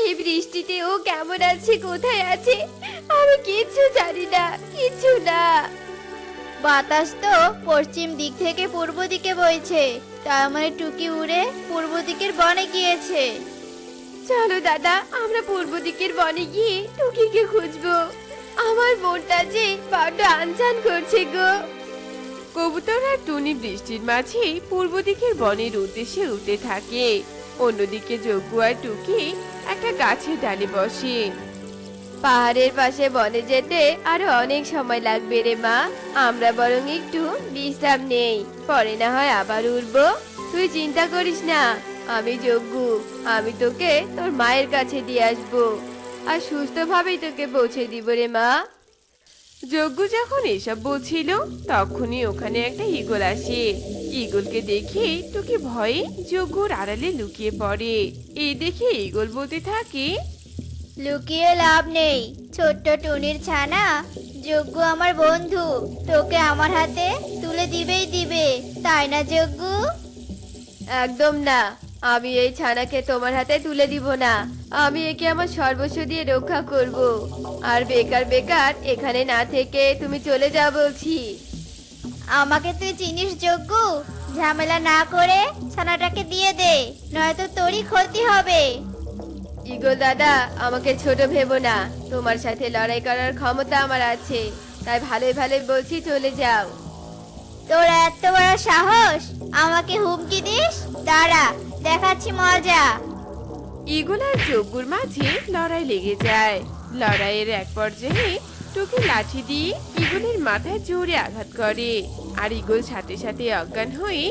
এই বৃষ্টিতে ও কেমন আছে, কোথায় আছে, আমি কিচ্ছু জানি না, কিচ্ছু না। বাতাস তো পশ্চিম দিক থেকে পূর্ব দিকে বইছে, তার মানে টুকি উড়ে পূর্ব দিকের বনে গিয়েছে। চলো দাদা, আমরা পূর্ব দিকের বনে গিয়ে টুকিকে খুঁজবো। আমার মনটা যে বড্ড আনচান করছে গো। কবুতর আর টুনি বৃষ্টির মাঝে পূর্ব দিকের বনের উদ্দেশ্যে উঠতে থাকে। অন্যদিকে যজ্ঞ আর টুকি একটা গাছের ডালে বসে। পাহাড়ের পাশে বনে যেতে আরো অনেক সময় লাগবে রে মা। আমরা বরং একটু বিশ্রাম নেই, পরে না হয় আবার উঠবো। তুই চিন্তা করিস না, আমি যজ্ঞ, আমি তোকে তোর মায়ের কাছে দিয়ে আসবো। আর সুস্থভাবেই তোকে পৌঁছে দিব রে মা। যজ্ঞ যখন এসব বলছিল তখনই ওখানে একটা ঈগল আসে। ঈগলকে দেখে টুকি ভয়ে যজ্ঞর আড়ালে লুকিয়ে পড়ে। এই দেখে ঈগল বলতে থাকে, লুকিয়ে লাভ নেই ছোট্ট টুনির ছানা, যজ্ঞ আমার বন্ধু, তোকে আমার হাতে তুলে দিবেই দিবে, তাই না যজ্ঞ? একদম না, আমি এই ছানাকে তোমার হাতে তুলে দিব না। আমি একে আমার সর্বস্ব দিয়ে রক্ষা করব। আর বেকার বেকার এখানে না থেকে তুমি চলে যাও বলছি। আমাকে তুই চিনিস যজ্ঞ, ঝামেলা না করে ছানাটাকে দিয়ে দে, নয়তো তোরই ক্ষতি হবে। ঈগল দাদা, আমাকে ছোট ভেবো না, তোমার সাথে লড়াই করার ক্ষমতা আমার আছে, তাই ভালোই ভালোই বলছি চলে যাও। তোর এত বড় সাহস, আমাকে হুমকি দিস? দাঁড়া, দেখাচ্ছি মজা। ঈগল আর যজ্ঞর মাঝে লড়াই লেগে যায়। লড়াইয়ের এক পর্যায়ে টুকি লাঠি দিয়ে ঈগলের মাথায় জোরে আঘাত করে, আর ঈগল সাথে সাথে অজ্ঞান হয়ে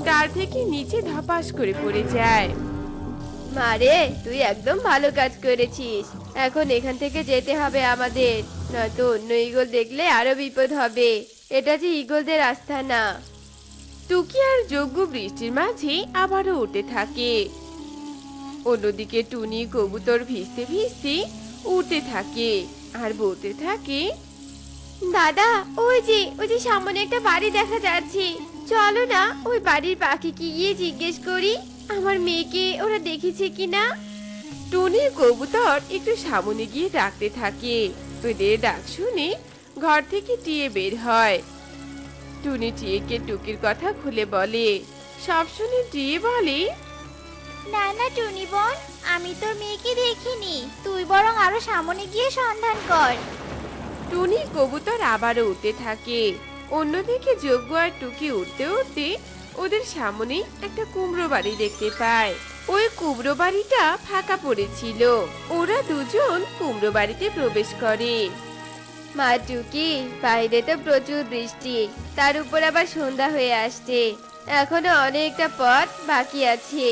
ডাল থেকে নিচে ধপাস করে পড়ে যায়। মারে, তুই একদম ভালো কাজ করেছিস। এখন এখান থেকে যেতে হবে আমাদের, নয়তো অন্য ঈগল দেখলে আরো বিপদ হবে। এটা যে ঈগলদের আস্তানা। টুকি আর যজ্ঞ বৃষ্টির মাঝে আবারও উঠতে থাকে। অন্যদিকে টুনি কবুতর ভিজতে ভিজতে উঠতে থাকে আর বলতে থাকে, দাদা, ওই যে সামনে একটা বাড়ি দেখা যাচ্ছে, চলো না ওই বাড়ির পাখিকে গিয়ে জিজ্ঞেস করি আমার মেয়েকে ওরা দেখেছে কিনা। টুনি কবুতর একটু সামনে গিয়ে ডাকতে থাকে। ওদের ডাক শুনে ঘর থেকে টিয়ে বের হয়। টুনি টিয়েকে টুকির কথা খুলে বলে। সব শুনে টিয়ে বলে, না না টুনি বোন, আমি তোর মেয়েকে দেখিনি, তুই বরং আরো সামনে গিয়ে সন্ধান কর। টুনি কবুতর আবারও উঠতে থাকে। অন্যদিকে যজ্ঞ আর টুকি উঠতে উঠতে ওদের সামনে একটা কুমড়ো বাড়ি দেখতে পায়। ওই কুমড়ো বাড়িটা ফাঁকা পড়েছিল। ওরা দুজন কুমড়ো বাড়িতে প্রবেশ করে। মা টুকি, বাইরে তো প্রচুর বৃষ্টি, তার উপর আবার সন্ধ্যা হয়ে আসছে, এখনো অনেকটা পথ বাকি আছে।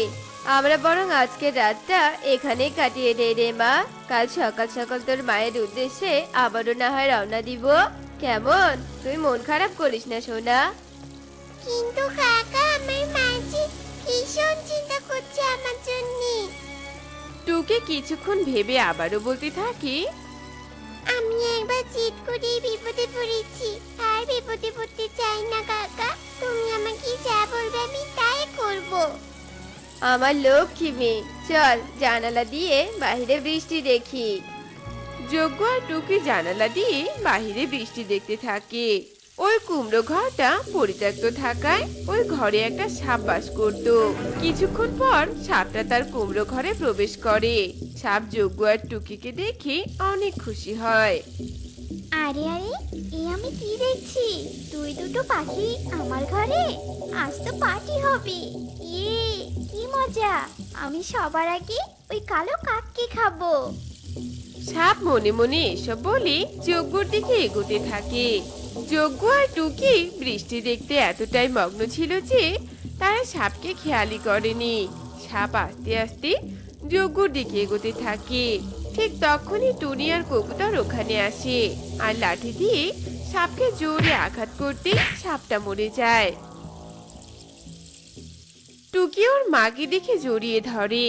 আমরা বরং আজকের রাতটা এখানেই কাটিয়ে দেই রে মা। কাল সকাল সকাল তোর মায়ের উদ্দেশ্যে আবারও না হয় রওনা দিব। কেমন? তুই মন খারাপ করিস না সোনা। কিন্তু কাকা, আমার মাঝি ভীষণ চিন্তা করছে আমার জন্য। টুকি কিছুক্ষণ ভেবে আবারও বলতে থাকে, আমি একবার জিদ করে বিপদে পড়েছি, আর বিপদে পড়তে চাই না কাকা, তুমি আমাকে যা বলবে আমি তাই করব। আমার লক্ষ্মী মেয়ে, চল জানালা দিয়ে বাইরে বৃষ্টি দেখি। যজ্ঞ আর টুকি জানালা দিয়ে বাহিরে বৃষ্টি দেখতে থাকে। ওই কুমড়ো ঘরটা পরিত্যক্ত থাকায় ওই ঘরে একটা সাপ বাস করত। কিছুক্ষণ পর সাপটা তার কুমড়ো ঘরে প্রবেশ করে। সাপ যজ্ঞ আর টুকিকে দেখে অনেক খুশি হয়। আরে আরে, আমি কি দেখছি? তুই দুটো পাখি আমার ঘরে, আজ তো পার্টি হবে। কি মজা! আমি সবার আগে ওই কালো কাককে খাবো। সাপ মনে মনে এসব বলে যজ্ঞর দিকে এগোতে থাকে। যজ্ঞ আর টুকি বৃষ্টি দেখতে এতটাই মগ্ন ছিল যে তারা সাপকে খেয়ালই করেনি। সাপ আস্তে আস্তে যজ্ঞর দিকে এগোতে থাকে। ঠিক তখনই টুনি আর কবুতর ওখানে আসে আর লাঠি দিয়ে সাপকে জোরে আঘাত করতে সাপটা মরে যায়। টুকি ওর মাকে দেখে জড়িয়ে ধরে।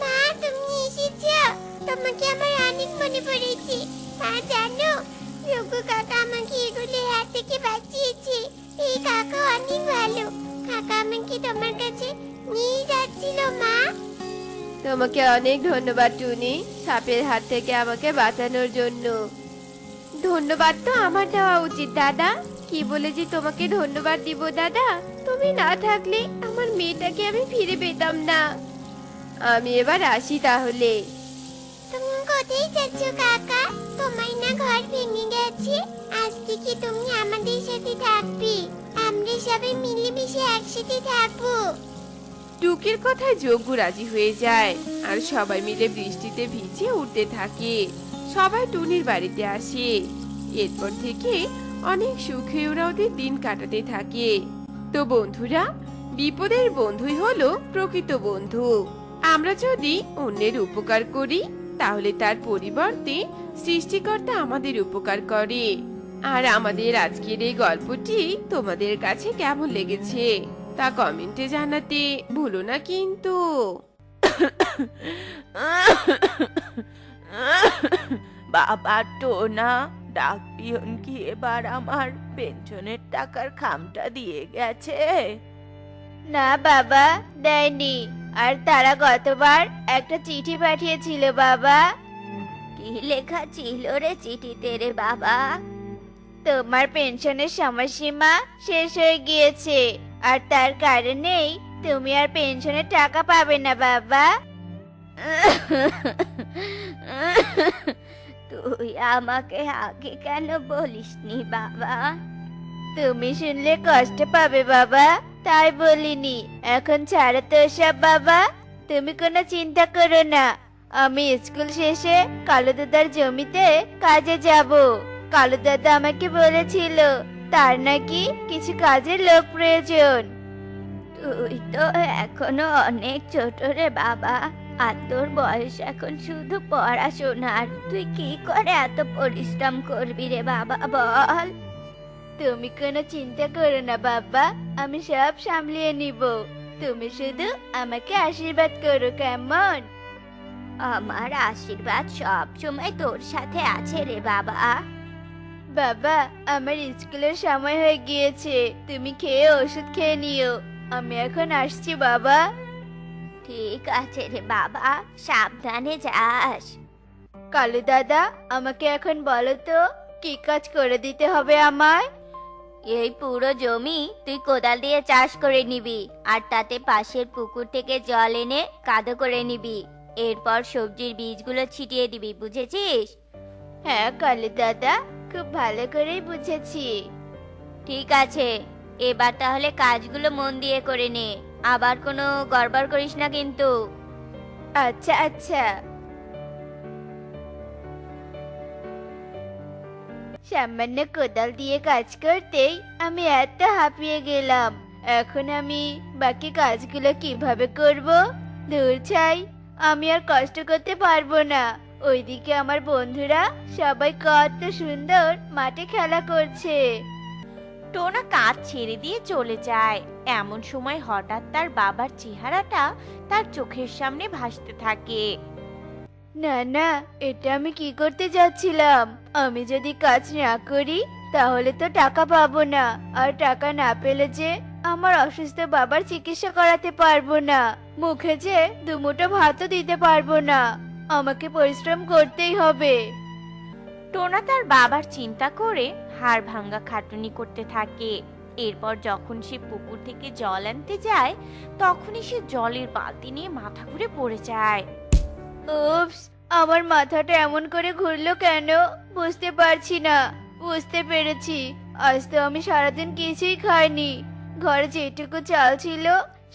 মা, তুমি এসেছো, তোমাকে আমার অনেক মনে পড়েছে। মা জানো, যোগ্য কাকা আমাকে এগুলির হাত থেকে বাঁচিয়েছে। এই কাকা অনেক ভালো, কাকা আমাকে তোমার কাছে নিয়ে যাচ্ছিল। মা, তোমাকে অনেক ধন্যবাদ টুনি, সাপের হাত থেকে আমাকে বাঁচানোর জন্য। ধন্যবাদ তো আমার দেওয়া উচিত দাদা। কি বলে যে তোমাকে ধন্যবাদ দিব দাদা? তুমি না থাকলে আমার মেয়েটাকে আমি ফিরে পেতাম না। আমি এবার আসি তাহলে। তুমি কোথায় যাচ্ছ কাকা? তোমার না ঘর ভেঙে গেছে, আজ থেকে তুমি আমাদের সাথে থাকবে। আমরা সবাই মিলেমিশে একসাথে থাকবো। টুকির কথায় যজ্ঞ রাজি হয়ে যায় আর সবাই মিলে বৃষ্টিতে ভিজে উঠতে থাকে। সবাই টুনির বাড়িতে আসে। এরপর থেকে অনেক সুখে ওরা ওদের দিন কাটাতে থাকে। তো বন্ধুরা, বিপদের বন্ধুই হলো প্রকৃত বন্ধু। আমরা যদি অন্যের উপকার করি তাহলে তার পরিবর্তে সৃষ্টিকর্তা আমাদের উপকার করে। আর আমাদের আজকের এই গল্পটি তোমাদের কাছে কেমন লেগেছে তা কমেন্টে জানাতে ভুলো না কিন্তু। বাবা টোনা, ডাক পিয়ন কি এবার আমার পেনশনের টাকার খামটা দিয়ে গেছে? না বাবা, দেয়নি। আর তারা গতবার একটা চিঠি পাঠিয়েছিল বাবা। কি লেখা ছিল রে চিঠিতে রে বাবা? তোমার পেনশনের সময়সীমা শেষ হয়ে গিয়েছে, আর তার কারণেই তুমি আর পেনশনের টাকা পাবে না বাবা। তুই আমাকে আগে কেন বলিসনি বাবা? তুমি শুনলে কষ্ট পাবে বাবা, তাই বলিনি। এখন ছাড়ো তো সব বাবা, তুমি কোনো চিন্তা করো না। আমি স্কুল শেষে কালু দাদার জমিতে কাজে যাব। কালু দাদা আমাকে বলেছিল তার নাকি কিছু কাজের লোক প্রয়োজন। তুই তো এখনো অনেক ছোট রে বাবা, আর তোর বয়স এখন শুধু পড়াশোনার। তুই কি করে এত পরিশ্রম করবি রে বাবা বল? তুমি কোনো চিন্তা করো না বাবা, আমি সব সামলিয়ে নিব। তুমি শুধু আমাকে আশীর্বাদ করো, কেমন? আমার আশীর্বাদ সব সময় তোর সাথে আছে রে বাবা। বাবা, আমার স্কুলের সময় হয়ে গিয়েছে, তুমি খেয়ে ওষুধ খেয়ে নিও। আমি এখন আসছি বাবা। ঠিক আছে রে বাবা, সাবধানে যাস। কালু দাদা, আমাকে এখন বলো তো কি কাজ করে দিতে হবে আমায়? এই পুরো জমি তুই কোদাল দিয়ে চাষ করে নিবি, আর তাতে পাশের পুকুর থেকে জল এনে কাদো করে নিবি। এরপর সবজির বীজগুলো ছিটিয়ে দিবি, বুঝেছিস? হ্যাঁ কালু দাদা, খুব ভালো করেই বুঝেছি। ঠিক আছে, এবার তাহলে কাজগুলো মন দিয়ে করে নে, আবার কোনো গড়বড় করিস না কিন্তু। আচ্ছা আচ্ছা। সামান্য কোদাল দিয়ে কাজ করতেই আমি এত হাঁপিয়ে গেলাম। এখন আমি বাকি কাজগুলো কিভাবে করব? দূর ছাই, আমি আর কষ্ট করতে পারবো না। ওইদিকে আমার বন্ধুরা সবাই কত সুন্দর মাঠে খেলা করছে। টোনা কাজ ছেড়ে দিয়ে চলে যায়। এমন সময় হঠাৎ তার বাবার চেহারাটা তার চোখের সামনে ভাসতে থাকে। না না, এটা আমি কি করতে যাচ্ছিলাম? আমি যদি কাজ না করি তাহলে তো টাকা পাবো না, আর টাকা না পেলে যে আমার অসুস্থ বাবার চিকিৎসা করাতে পারবো না, মুখে যে দুমুঠো ভাতও দিতে পারবো না। আমাকে পরিশ্রম করতেই হবে। টোনা তার বাবার চিন্তা করে হাড় ভাঙ্গা খাটুনি করতে থাকে। এরপর যখন সে পুকুর থেকে জল আনতে যায়, তখনই সে জলের বালতি নিয়ে মাথা ঘুরে পড়ে যায়। উপস, আমার মাথাটা এমন করে ঘুরলো কেন বুঝতে পারছি না। বুঝতে পেরেছি, আজ তো আমি সারাদিন কিছুই খাইনি। ঘরে যেটুকু চাল ছিল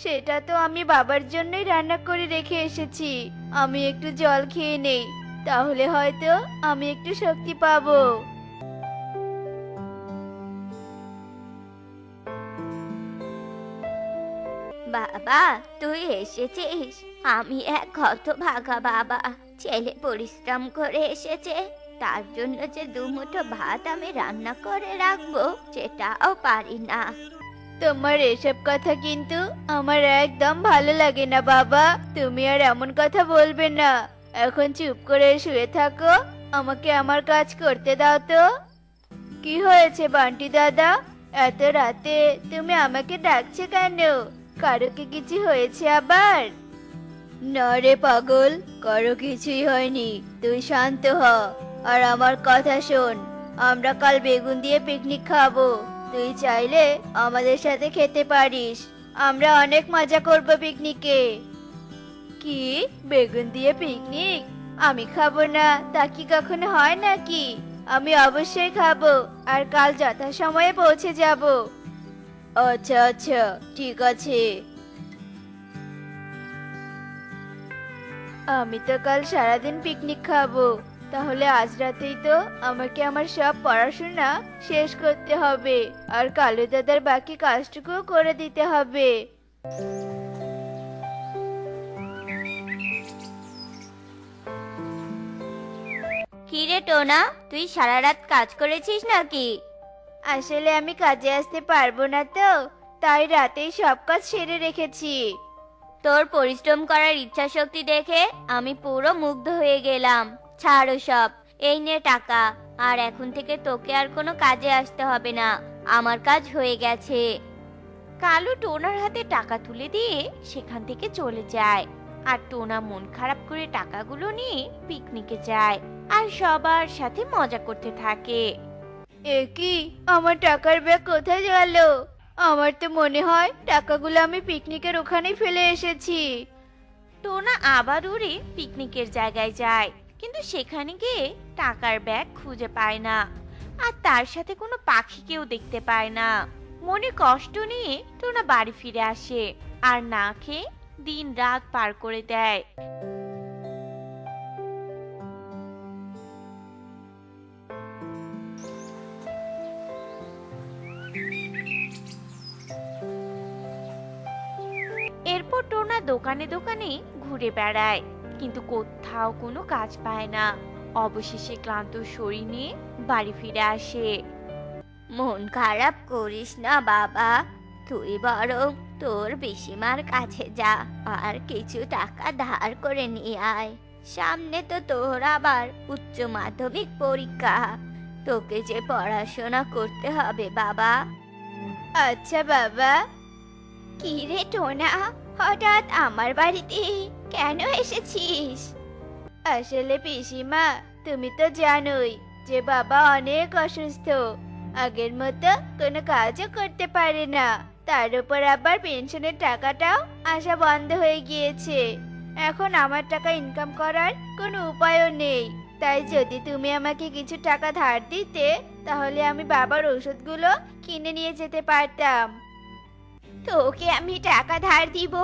সেটা তো আমি বাবার জন্যই রান্না করে রেখে এসেছি। আমি একটু জল খেয়ে নেই, তাহলে হয়তো আমি একটু শক্তি পাবো। বাবা, তুই এসেছিস? আমি এক হতভাগা বাবা। ছেলে পরিশ্রম করে এসেছে, তার জন্য যে দুমুঠো ভাত আমি রান্না করে রাখবো সেটাও পারি না। তোমার এসব কথা কিন্তু আমার একদম ভালো লাগে না বাবা। তুমি আর এমন কথা বলবে না। এখন চুপ করে শুয়ে থাকো, আমাকে আমার কাজ করতে দাও তো। কি হয়েছে বান্টি দাদা? এত রাতে তুমি আমাকে ডাকছো কেন? কারো কি কিছু হয়েছে আবার? না রে পাগল, কারো কিছুই হয়নি। তুই শান্ত হ আর আমার কথা শোন। আমরা কাল বেগুন দিয়ে পিকনিক খাবো। তুই চাইলে আমাদের সাথে খেতে পারিস। আমরা অনেক মজা করব পিকনিকে। কি, বেগুন দিয়ে পিকনিক? আমি খাবো না তা কি কখনো হয় নাকি? আমি অবশ্যই খাবো, আর কাল যথাসময়ে পৌঁছে যাব। আচ্ছা আচ্ছা, ঠিক আছে। আমি তো কাল সারাদিন পিকনিক খাবো, তাহলে আজ রাতেই তো আমাকে আমার সব পড়াশোনা শেষ করতে হবে, আর কালু দাদার বাকি কাজটুকু করে দিতে হবে। কি রে টোনা, তুই সারা রাত কাজ করেছিস নাকি? আসলে আমি কাজে আসতে পারবো না তো, তাই রাতেই সব কাজ সেরে রেখেছি। তোর পরিশ্রম করার ইচ্ছা শক্তি দেখে আমি পুরো মুগ্ধ হয়ে গেলাম। ছাড়ো সব, এই নে টাকা। আর এখন থেকে তোকে আর কোনো কাজে আসতে হবে না, আমার কাজ হয়ে গেছে। কালু টোনার হাতে টাকা তুলে দিয়ে সেখান থেকে চলে যায়। আর টোনা মন খারাপ করে টাকাগুলো নিয়ে পিকনিকে যায় আর সবার সাথে মজা করতে থাকে। এ কি, আমার টাকার ব্যাগ কোথায় গেল? আমার তো মনে হয় টাকাগুলো আমি পিকনিকের ওখানেই ফেলে এসেছি। টোনা আবার উড়ে পিকনিকের জায়গায় যায়, কিন্তু সেখানে গিয়ে টাকার ব্যাগ খুঁজে পায় না। আর তার সাথে কোনো পাখিকেও দেখতে পায় না। মনে কষ্ট নিয়ে টোনা বাড়ি ফিরে আসে আর না খেয়ে দিন রাত পার করে দেয়। এরপর টোনা দোকানে দোকানে ঘুরে বেড়ায়, কিন্তু কোথাও কোনো কাজ পায় না। অবশেষে ক্লান্ত শরীর নিয়ে বাড়ি ফিরে আসে। মন খারাপ করিস না বাবা, তুই বরং তোর পিসিমার কাছে যা আর কিছু টাকা ধার করে নিয়ে আয়। সামনে তো তোর আবার উচ্চ মাধ্যমিক পরীক্ষা, তোকে যে পড়াশোনা করতে হবে বাবা। আচ্ছা বাবা। কি রে টোনা, হঠাৎ আমার বাড়িতে কেন এসেছিস? আসলে পিসিমা, তুমি তো জানোই যে বাবা অনেক অসুস্থ, আগের মতো কোনো কাজও করতে পারে না। তার উপর আবার পেনশনের টাকাটাও আসা বন্ধ হয়ে গিয়েছে। এখন আমার টাকা ইনকাম করার কোনো উপায়ও নেই। তাই যদি তুমি আমাকে কিছু টাকা ধার দিতে, তাহলে আমি বাবার ওষুধগুলো কিনে নিয়ে যেতে পারতাম। তোকে আমি টাকা ধার দিব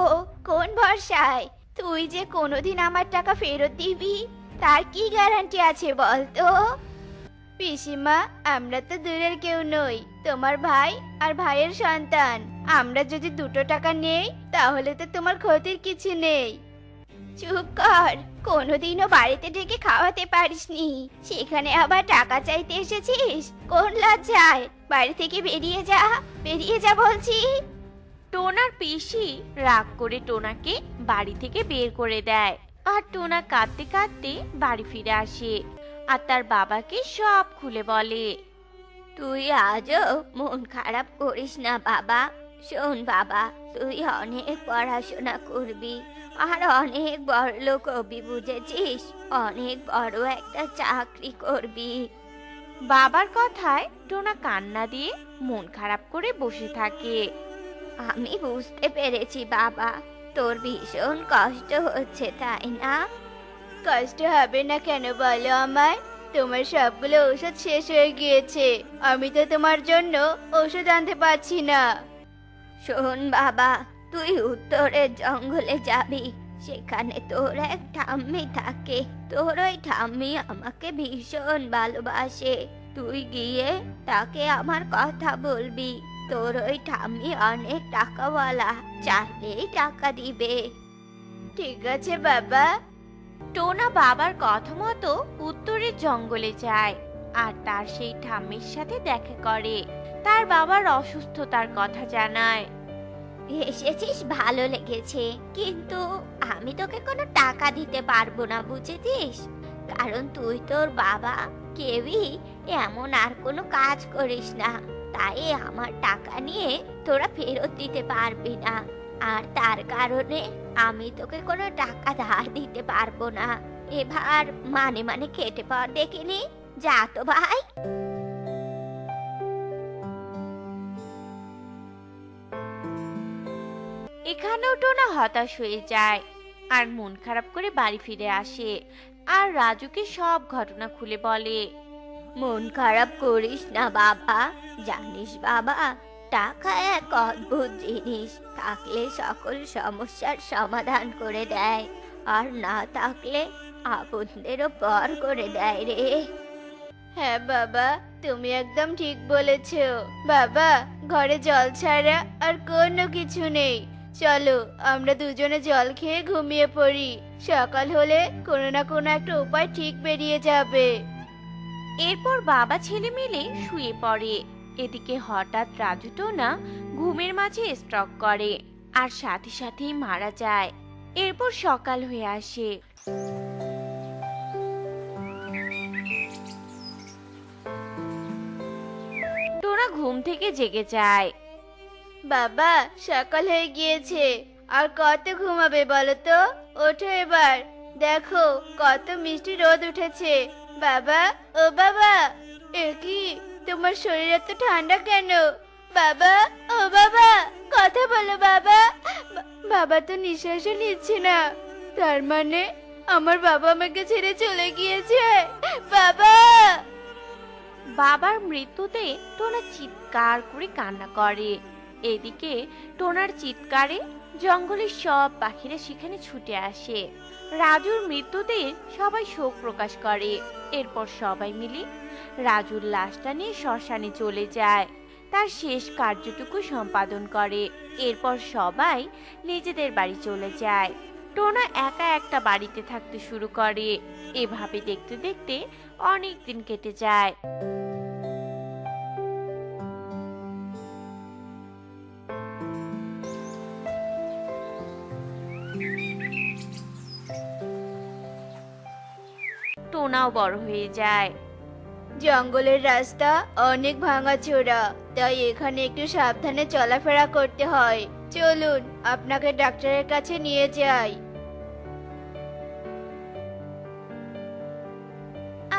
কোন ভরসায়? তুই যে কোনোদিন আমার টাকা ফেরত দিবি তার কি গ্যারান্টি আছে বল তো? পিসিমা, আমরা তো দূরের কেউ নই, তোমার ভাই আর ভাইয়ের সন্তান। আমরা যদি দুটো টাকা নেই তাহলে তো তোমার ক্ষতির কিছু নেই। চুপ কর, কোনোদিনও বাড়িতে ডেকে খাওয়াতে পারিসনি, সেখানে আবার টাকা চাইতে এসেছিস? কোন লজ্জায়? বাড়ি থেকে বেরিয়ে যা, বেরিয়ে যা বলছি। টোনার পিসি রাগ করে টোনাকে বাড়ি থেকে বের করে দেয়। আর টোনা কাঁদতে কাঁদতে বাড়ি ফিরে আসে আর তার বাবাকে সব খুলে বলে। তুই আজও মন খারাপ করিস না বাবা। শোন বাবা, তুই অনেক পড়াশোনা করবি আর অনেক বড় লোক হবি, বুঝেছিস? অনেক বড় একটা চাকরি করবি। বাবার কথায় টোনা কান্না দিয়ে মন খারাপ করে বসে থাকে। আমি বুঝতে পেরেছি বাবা, তোর ভীষণ কষ্ট হচ্ছে তাই না? কষ্ট হবে না কেন বলো আমায়? তোমার সবগুলো ওষুধ শেষ হয়ে গিয়েছে, আমি তো তোমার জন্য ওষুধ আনতে পারছি না। শোন বাবা, তুই উত্তরের জঙ্গলে যাবি, সেখানে তোর এক ঠাম্মি থাকে। তোর ওই ঠাম্মি আমাকে ভীষণ ভালোবাসে। তুই গিয়ে তাকে আমার কথা বলবি। তোর ওই ঠাম্মি অনেক টাকাওয়ালা, চাইলেই টাকা দিবে। ঠিক আছে বাবা। টোনা বাবার কথা মতো উত্তরের জঙ্গলে যায় আর তার সেই ঠাম্মির সাথে দেখা করে। তার বাবার অসুস্থতার কথা জানায়। এসেছিস ভালো লেগেছে, কিন্তু আমি তোকে কোনো টাকা দিতে পারবো না, বুঝেছিস? কারণ তুই তোর বাবা কেউই এমন আর কোনো কাজ করিস না, তাই আমার টাকা নিয়ে তোরা ফেরত দিতে পারবি না। আর তার কারণে আমি তোকে কোনো টাকা ধার দিতে পারবো না। এবার মানে মানে কেটে পড় দেখিনি, যা তো ভাই। এখানেও টোনা হতাশ হয়ে যায় আর মন খারাপ করে বাড়ি ফিরে আসে আর রাজুকে সব ঘটনা খুলে বলে। মন খারাপ করিস না বাবা, জানিস বাবা, টাকা এক অদ্ভুত জিনিস, থাকলে সকল সমস্যার সমাধান করে দেয় আর না থাকলে আপনদেরও পর করে দেয় রে। হ্যাঁ বাবা, তুমি একদম ঠিক বলেছো। বাবা, ঘরে জল ছাড়া আর কোনো কিছু নেই। চলো আমরা দুজনে জল খেয়ে ঘুমিয়ে পড়ি, সকাল হলে কোনো না কোনো একটা উপায় ঠিক বেরিয়ে যাবে। এরপর বাবা ছেলে মিলে শুয়ে পড়ে। এদিকে হঠাৎ রাজু টোনা ঘুমের মাঝে স্ট্রোক করে আর সাথে সাথেই মারা যায়। এরপর সকাল হয়ে আসে। টোনা ঘুম থেকে জেগে যায়। বাবা, সকাল হয়ে গিয়েছে, আর কত ঘুমাবে বলো তো? ওঠো এবার, দেখো কত মিষ্টি রোদ উঠেছে। বাবা, ও বাবা, এ কি, তোমার শরীর এত ঠান্ডা কেন? বাবা, ও বাবা, কথা বলো বাবা। বাবা তো নিঃশ্বাসও নিচ্ছে না, তার মানে আমার বাবা আমাকে ছেড়ে চলে গিয়েছে। বাবা! বাবার মৃত্যুতে টোনা চিৎকার করে কান্না করে। এদিকে টোনার চিৎকারে জঙ্গলের সব পাখিরা সেখানে ছুটে আসে। রাজুর মৃত্যুতে সবাই শোক প্রকাশ করে। এরপর সবাই মিলে রাজুর লাশটা নিয়ে শ্মশানে চলে যায়, তার শেষ কার্যটুকু সম্পাদন করে। এরপর সবাই নিজেদের বাড়ি চলে যায়। টোনা একা একটা বাড়িতে থাকতে শুরু করে। এভাবে দেখতে দেখতে অনেক দিন কেটে যায়। টোনাও বড় হয়ে যায়। জঙ্গলের রাস্তা অনেক ভাঙাচোরা, তাই এখানে একটু সাবধানে চলাফেরা করতে হয়। চলুন, আপনাকে ডাক্তারের কাছে নিয়ে যাই।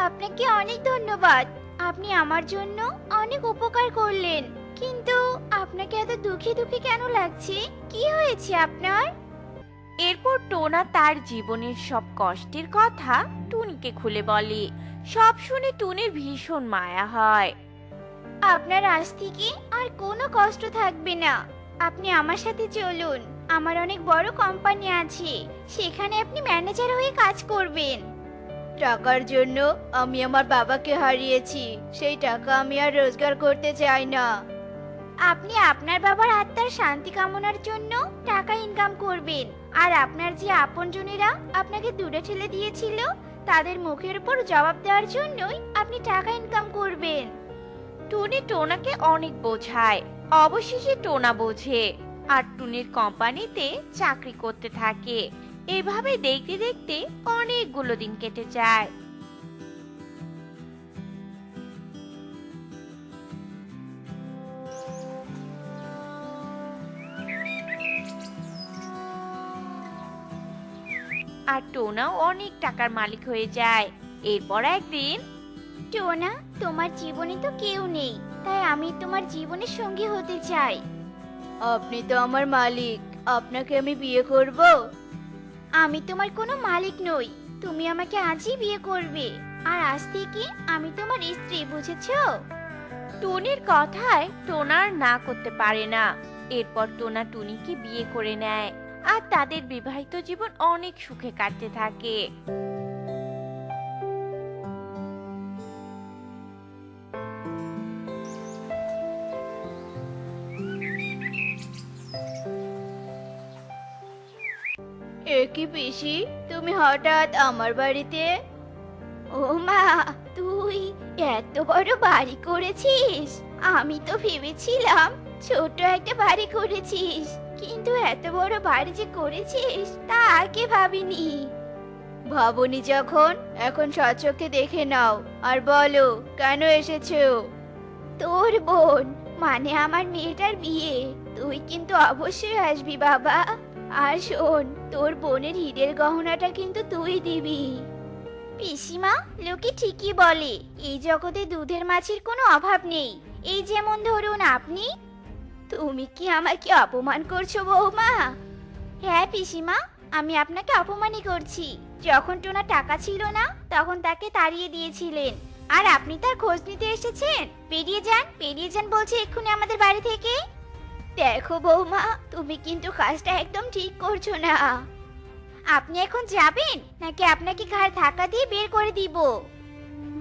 আপনাকে অনেক ধন্যবাদ, আপনি আমার জন্য অনেক উপকার করলেন। কিন্তু আপনাকে এত দুঃখী দুঃখী কেন লাগছে? কি হয়েছে আপনার? এরপর টোনা তার জীবনের সব কষ্টের কথা টুনিকে খুলে বলে। সব শুনে টুনির ভীষণ মায়া হয়। আপনার আজ থেকে আর কোনো কষ্ট থাকবে না। আপনি আমার সাথে চলুন, আমার অনেক বড় কোম্পানি আছে, সেখানে আপনি ম্যানেজার হয়ে কাজ করবেন। টাকার জন্য আমি আমার বাবাকে হারিয়েছি, সেই টাকা আমি আর রোজগার করতে চাই না। আপনি আপনার বাবার আত্মার শান্তি কামনার জন্য টাকা ইনকাম করবেন, আর আপনার যে আপনজনেরা আপনাকে দূরে ঠেলে দিয়েছিল তাদের মুখের উপর জবাব দেওয়ার জন্যই আপনি টাকা ইনকাম করবেন। টুনি টোনাকে অনেক বোঝায়। অবশেষে টোনা বোঝে আর টুনির কোম্পানিতে চাকরি করতে থাকে। এভাবে দেখতে দেখতে অনেকগুলো দিন কেটে যায়। আর টোনাও অনেক টাকার মালিক হয়ে যায়। এরপর একদিন টোনা, তোমার জীবনে তো কেউ নেই, তাই আমি তোমার জীবনের সঙ্গী হতে চাই। আপনি তো আমার মালিক, আপনাকে আমি বিয়ে করব। আমি তোমার কোনো মালিক নই, তুমি আমাকে আজই বিয়ে করবে, আর আজ থেকে আমি তোমার স্ত্রী, বুঝেছো? টুনির কথায় টোনার না করতে পারে না। এরপর টোনা টুনিকে বিয়ে করে নেয় আর তাদের বিবাহিত জীবন অনেক সুখে কাটতে থাকে। এ কি পিসি, তুমি হঠাৎ আমার বাড়িতে? ও মা, তুই এত বড় বাড়ি করেছিস? আমি তো ভেবেছিলাম ছোট একটা বাড়ি করেছিস, কিন্তু এত বড় বাড়ি যে করেছিস তা আগে ভাবিনি। ভাবনি যখন, এখন সচক্ষে দেখে নাও আর বলো কেন এসেছো। তোর বোন, মানে আমার মেয়েটার বিয়ে, তুই কিন্তু অবশ্যই আসবি বাবা। আর শোন, তোর বোনের হীরের গহনাটা কিন্তু তুই দিবি। পিসিমা, লোকে ঠিকই বলে এই জগতে দুধের মাছের কোনো অভাব নেই। এই যেমন ধরুন আপনি। তুমি কি আমাকে অপমান করছো বৌমা? হ্যাঁ পিসিমা, আমি আপনাকে অপমানই করছি। যখন টোনা টাকা ছিল না তখন তাকে তাড়িয়ে দিয়েছিলেন, আর আপনি তার খোঁজ নিতে এসেছেন। বেরিয়ে যান বলছি এক্ষুনি আমাদের বাড়ি থেকে। দেখো বৌমা, তুমি কিন্তু কাজটা একদম ঠিক করছো না। আপনি এখন যাবেন নাকি আপনাকে ঘাড় ধাক্কা দিয়ে বের করে দিব?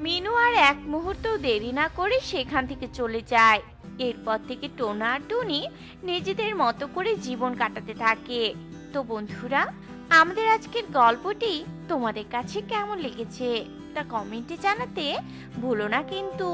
মিনু আর এক মুহূর্ত দেরি না করে সেখান থেকে চলে যায়। এরপর থেকে টোনা আর টুনি নিজেদের মতো করে জীবন কাটাতে থাকে। তো বন্ধুরা, আমাদের আজকের গল্পটি তোমাদের কাছে কেমন লেগেছে একটা কমেন্টে জানাতে ভুলো না কিন্তু।